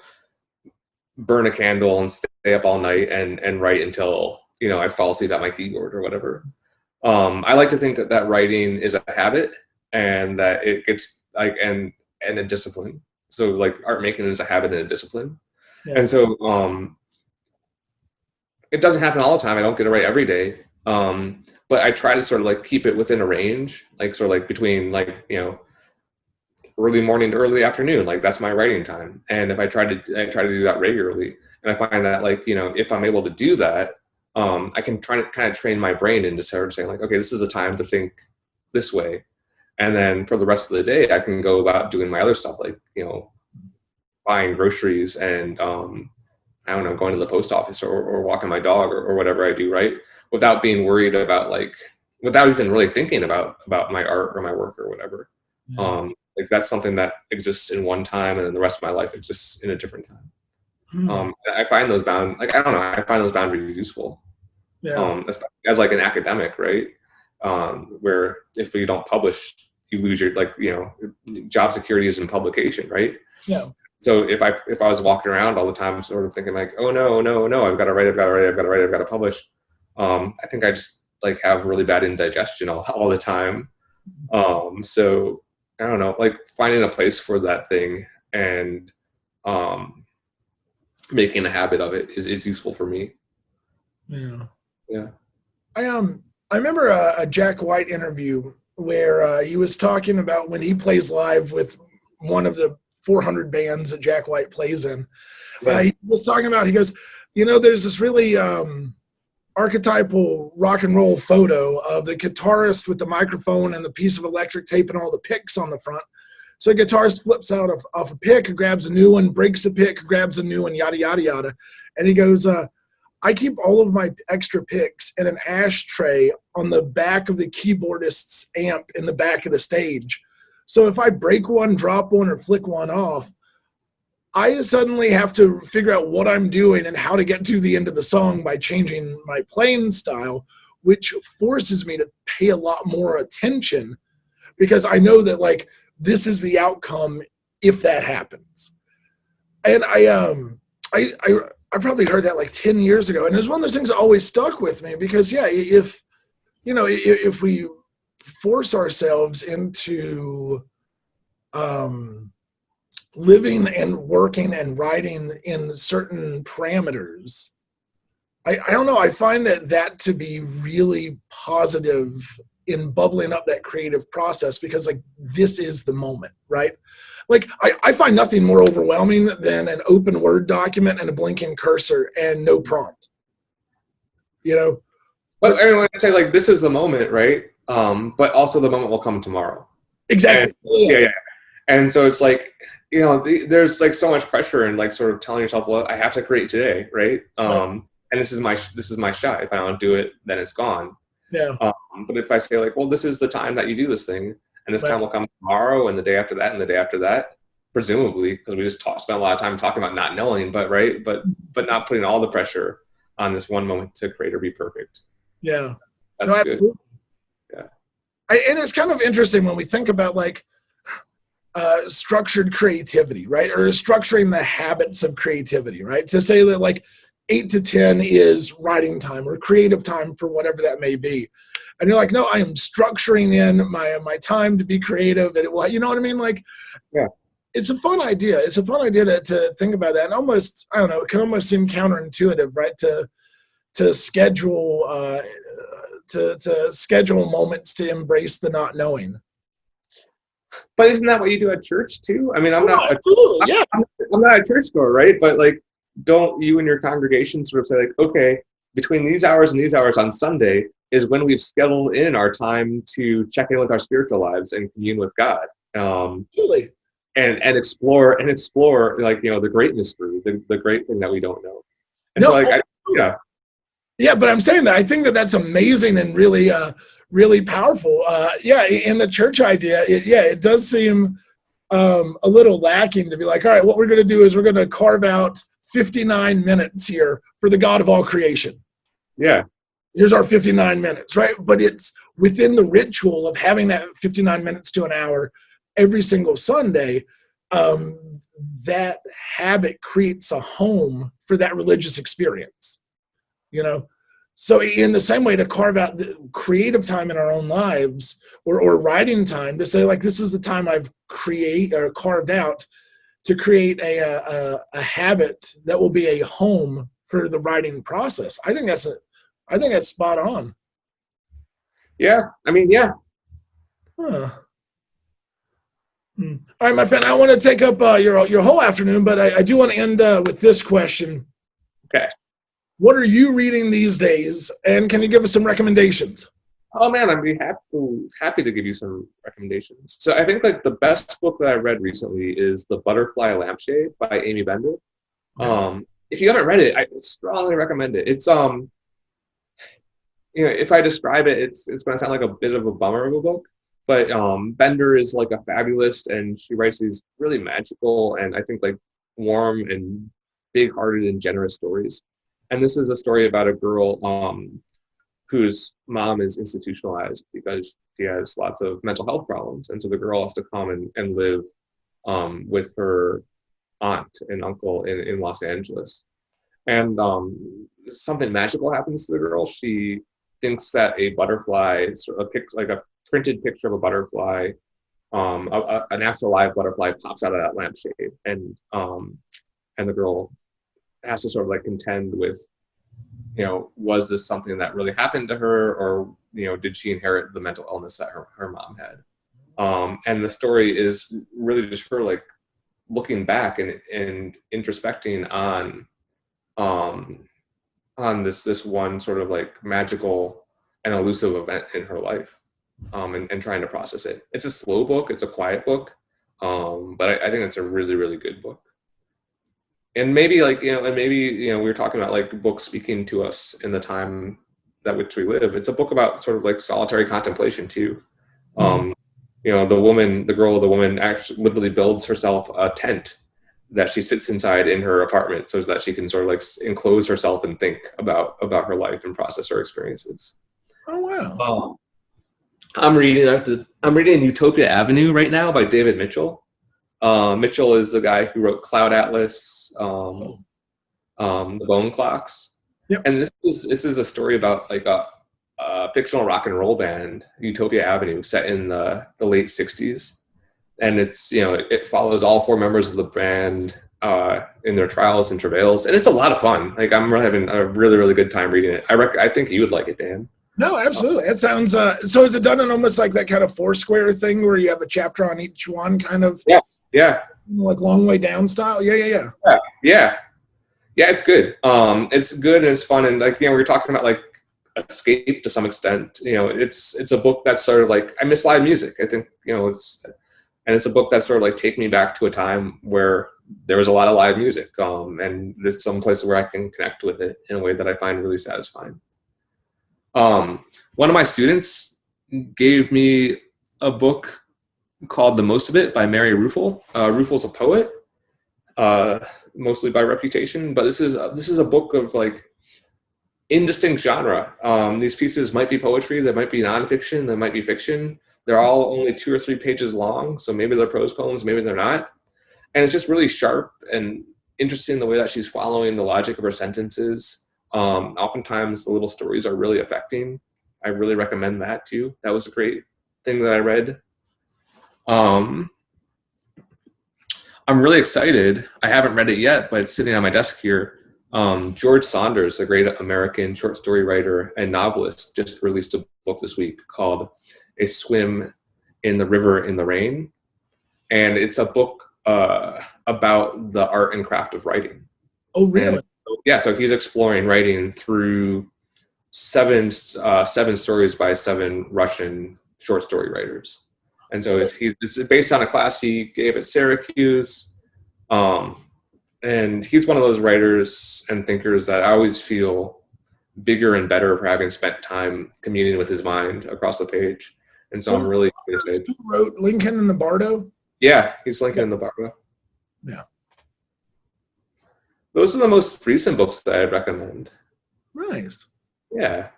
burn a candle and stay up all night and write until, you know, I fall asleep at my keyboard or whatever. I like to think that writing is a habit, and that it gets, like, and a discipline. So, like, art making is a habit and a discipline. Yeah. And so it doesn't happen all the time. I don't get to write every day. But I try to sort of, like, keep it within a range, like, sort of, like, between, like, you know, early morning to early afternoon. Like, that's my writing time. And if I try to do that regularly, and I find that, like, you know, if I'm able to do that, I can try to kind of train my brain into sort of saying, like, okay, this is a time to think this way. And then for the rest of the day, I can go about doing my other stuff, like, you know, buying groceries and, I don't know, going to the post office or walking my dog or whatever I do, right? Without being worried about, like, without even really thinking about my art or my work or whatever. Yeah. Like, that's something that exists in one time, and then the rest of my life exists in a different time. I find those I find those boundaries useful. Yeah. As like an academic, right? Where if you don't publish, you lose your, like, you know, job security is in publication, right? Yeah. So if I was walking around all the time sort of thinking, like, oh no, I've got to write, I've got to publish, I think I just, like, have really bad indigestion all the time. So I don't know, like, finding a place for that thing and making a habit of it is useful for me. Yeah. I remember a Jack White interview where he was talking about when he plays live with one of the 400 bands that Jack White plays in. Yeah. He was talking about, he goes, you know, there's this really archetypal rock and roll photo of the guitarist with the microphone and the piece of electric tape and all the picks on the front. So the guitarist flips out off a pick, grabs a new one, breaks a pick, grabs a new one, yada, yada, yada. And he goes, I keep all of my extra picks in an ashtray on the back of the keyboardist's amp in the back of the stage. So if I break one, drop one, or flick one off, I suddenly have to figure out what I'm doing and how to get to the end of the song by changing my playing style, which forces me to pay a lot more attention because I know that, like, this is the outcome if that happens. And I probably heard that like 10 years ago, and it was one of those things that always stuck with me because, yeah, if we force ourselves into living and working and writing in certain parameters, I don't know. I find that to be really positive in bubbling up that creative process, because like this is the moment, right? Like I find nothing more overwhelming than an open Word document and a blinking cursor and no prompt, you know? But I mean, when I say like this is the moment, right? But also the moment will come tomorrow. Exactly. And, yeah. And so it's like, you know, there's like so much pressure in like sort of telling yourself, well, I have to create today, right? And this is my shot. If I don't do it, then it's gone. Yeah. But if I say like, well, this is the time that you do this thing, and this time will come tomorrow, and the day after that, and the day after that, presumably, because we just spent a lot of time talking about not knowing, but not putting all the pressure on this one moment to create or be perfect. Yeah. That's good. Absolutely. Yeah. And it's kind of interesting when we think about like structured creativity, right? Or structuring the habits of creativity, right? To say that like 8 to 10 is writing time or creative time for whatever that may be. And you're like, no, I am structuring in my time to be creative. And it will, you know what I mean? Like, yeah, it's a fun idea. It's a fun idea to think about that. And almost, I don't know, it can almost seem counterintuitive, right? To schedule, to schedule moments to embrace the not knowing. But isn't that what you do at church too? I mean, I'm not a churchgoer, right? But like, don't you and your congregation sort of say like, okay, between these hours and these hours on Sunday is when we've scheduled in our time to check in with our spiritual lives and commune with God, really, and explore like, you know, the great mystery, the great thing that we don't know. And no, so like, yeah, but I'm saying that I think that's amazing and really, really powerful. In the church idea, it does seem a little lacking to be like, all right, what we're going to do is we're going to carve out 59 minutes here for the God of all creation. Yeah. Here's our 59 minutes, right? But it's within the ritual of having that 59 minutes to an hour every single Sunday. That habit creates a home for that religious experience, you know? So in the same way, to carve out the creative time in our own lives or writing time, to say like, this is the time I've carved out to create a habit that will be a home for the writing process. I think that's spot on. Yeah. I mean, yeah. Huh. All right, my friend, I want to take up your whole afternoon, but I do want to end with this question. Okay. What are you reading these days, and can you give us some recommendations? Oh man, I'd be happy to give you some recommendations. So I think like the best book that I read recently is The Butterfly Lampshade by Amy Bender. If you haven't read it, I strongly recommend it. It's you know, if I describe it, it's going to sound like a bit of a bummer of a book, but Bender is like a fabulist, and she writes these really magical and I think like warm and big-hearted and generous stories. And this is a story about a girl whose mom is institutionalized because she has lots of mental health problems. And so the girl has to come and live with her aunt and uncle in Los Angeles. And something magical happens to the girl. She thinks that a butterfly, like a printed picture of a butterfly, an actual live butterfly pops out of that lampshade. And the girl has to sort of like contend with, you know, was this something that really happened to her, or, you know, did she inherit the mental illness that her mom had? And the story is really just her like looking back and introspecting on this one sort of like magical and elusive event in her life, and trying to process it. It's a slow book, it's a quiet book, but I think it's a really, really good book. And maybe we were talking about like books speaking to us in the time that which we live. It's a book about sort of like solitary contemplation too. You know, the woman actually literally builds herself a tent that she sits inside in her apartment so that she can sort of like enclose herself and think about her life and process her experiences. Oh wow! I'm reading Utopia Avenue right now by David Mitchell. Mitchell is the guy who wrote Cloud Atlas, the Bone Clocks. Yep. And this is a story about like a fictional rock and roll band, Utopia Avenue, set in the late 60s. And it's, you know, it follows all four members of the band in their trials and travails, and it's a lot of fun. Like I'm really having a really, really good time reading it. I think you would like it, Dan. No, absolutely. It sounds, so is it done in almost like that kind of Foursquare thing where you have a chapter on each one, kind of? Yeah. Like Long Way Down style? Yeah. Yeah, it's good. It's good and it's fun. And like, we were talking about like escape to some extent. It's a book that's sort of like, I miss live music. I think, it's a book that's sort of like taking me back to a time where there was a lot of live music. And it's some place where I can connect with it in a way that I find really satisfying. One of my students gave me a book called The Most of It by Mary Ruefle. Ruefle's a poet, mostly by reputation, but this is a book of like indistinct genre. These pieces might be poetry, they might be nonfiction, they might be fiction. They're all only 2 or 3 pages long, so maybe they're prose poems, maybe they're not. And it's just really sharp and interesting the way that she's following the logic of her sentences. Oftentimes the little stories are really affecting. I really recommend that too. That was a great thing that I read. I'm really excited. I haven't read it yet, but it's sitting on my desk here. George Saunders, the great American short story writer and novelist, just released a book this week called A Swim in the River in the Rain. And it's a book about the art and craft of writing. Oh, really? So he's exploring writing through seven stories by 7 Russian short story writers. And so it's based on a class he gave at Syracuse. And he's one of those writers and thinkers that I always feel bigger and better for having spent time communing with his mind across the page. And so I'm really excited. Who wrote Lincoln and the Bardo? Yeah, he's Lincoln and the Bardo. Yeah. Those are the most recent books that I'd recommend. Nice. Yeah.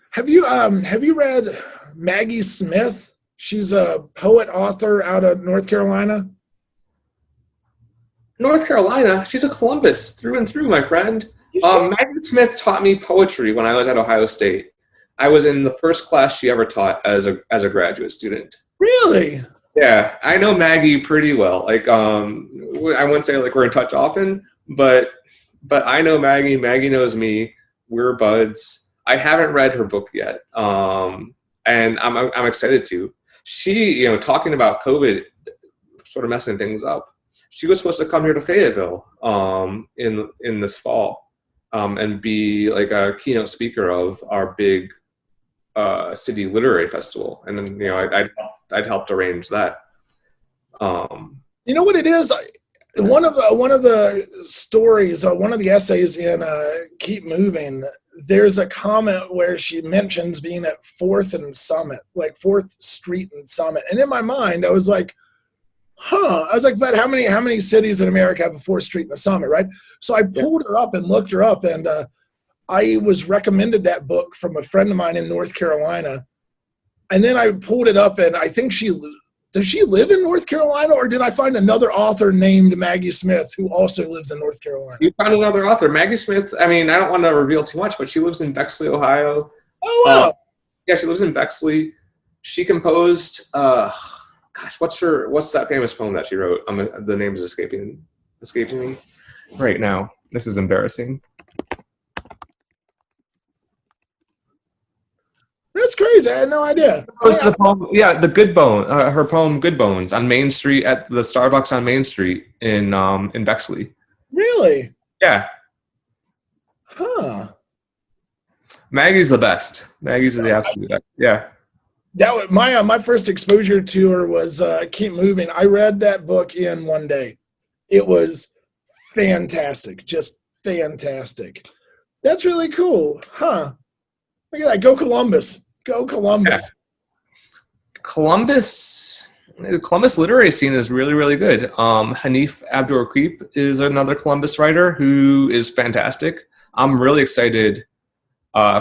Have you read Maggie Smith? She's a poet author out of North Carolina. North Carolina? She's a Columbus through and through, my friend. Maggie Smith taught me poetry when I was at Ohio State. I was in the first class she ever taught as a graduate student. Really? Yeah, I know Maggie pretty well. Like, I wouldn't say like we're in touch often, but I know Maggie. Maggie knows me. We're buds. I haven't read her book yet, and I'm excited to. She, talking about COVID, sort of messing things up. She was supposed to come here to Fayetteville in this fall and be like a keynote speaker of our big city literary festival, and then I'd helped arrange that. You know what it is? One of the stories, one of the essays in Keep Moving, there's a comment where she mentions being at 4th and Summit, like 4th Street and Summit. And in my mind, I was like, but how many cities in America have a 4th Street and a Summit, right? So I pulled her up and looked her up, and I was recommended that book from a friend of mine in North Carolina. And then I pulled it up, and I think does she live in North Carolina, or did I find another author named Maggie Smith who also lives in North Carolina? You found another author. Maggie Smith, I mean, I don't want to reveal too much, but she lives in Bexley, Ohio. Oh, wow. Yeah, she lives in Bexley. She composed, what's that famous poem that she wrote? The name is escaping me right now. This is embarrassing. That's crazy. I had no idea. What's the poem? Yeah, the Good Bone. Her poem "Good Bones" on Main Street at the Starbucks on Main Street in Bexley. Really? Yeah. Huh. Maggie's the best. Maggie's the absolute best. Yeah. That was my first exposure to her was Keep Moving. I read that book in one day. It was fantastic, just fantastic. That's really cool, huh? Look at that. Go Columbus. Go Columbus. Yeah. Columbus literary scene is really, really good. Hanif Abdurraqib is another Columbus writer who is fantastic. I'm really excited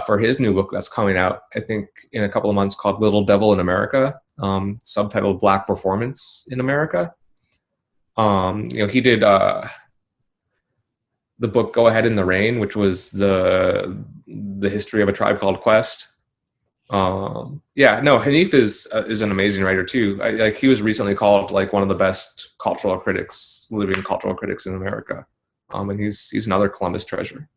for his new book that's coming out, I think, in a couple of months, called Little Devil in America, subtitled Black Performance in America. He did the book Go Ahead in the Rain, which was the history of a tribe called Quest. Yeah, no, Hanif is an amazing writer too. Like he was recently called like one of the best living cultural critics in America. And he's another Columbus treasure.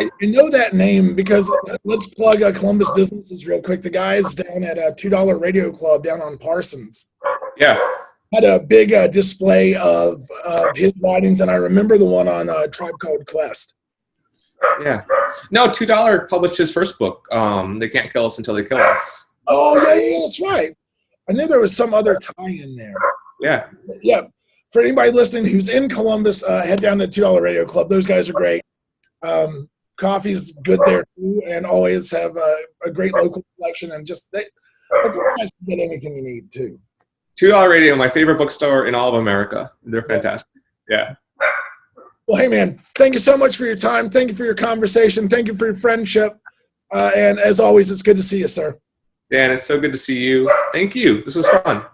I know that name because let's plug Columbus businesses real quick. The guys down at $2 Radio Club down on Parsons. Yeah. Had a big display of his writings, and I remember the one on Tribe Called Quest. Yeah. No, $2 published his first book. They Can't Kill Us Until They Kill Us. Oh, yeah, that's right. I knew there was some other tie in there. Yeah. Yeah. For anybody listening who's in Columbus, head down to $2 Radio Club. Those guys are great. Coffee's good there too, and always have a great local collection. And just I think you guys can get anything you need too. $2 Radio, my favorite bookstore in all of America. They're fantastic. Yeah. Well, hey man, thank you so much for your time. Thank you for your conversation. Thank you for your friendship. And as always, it's good to see you, sir. Dan, it's so good to see you. Thank you. This was fun.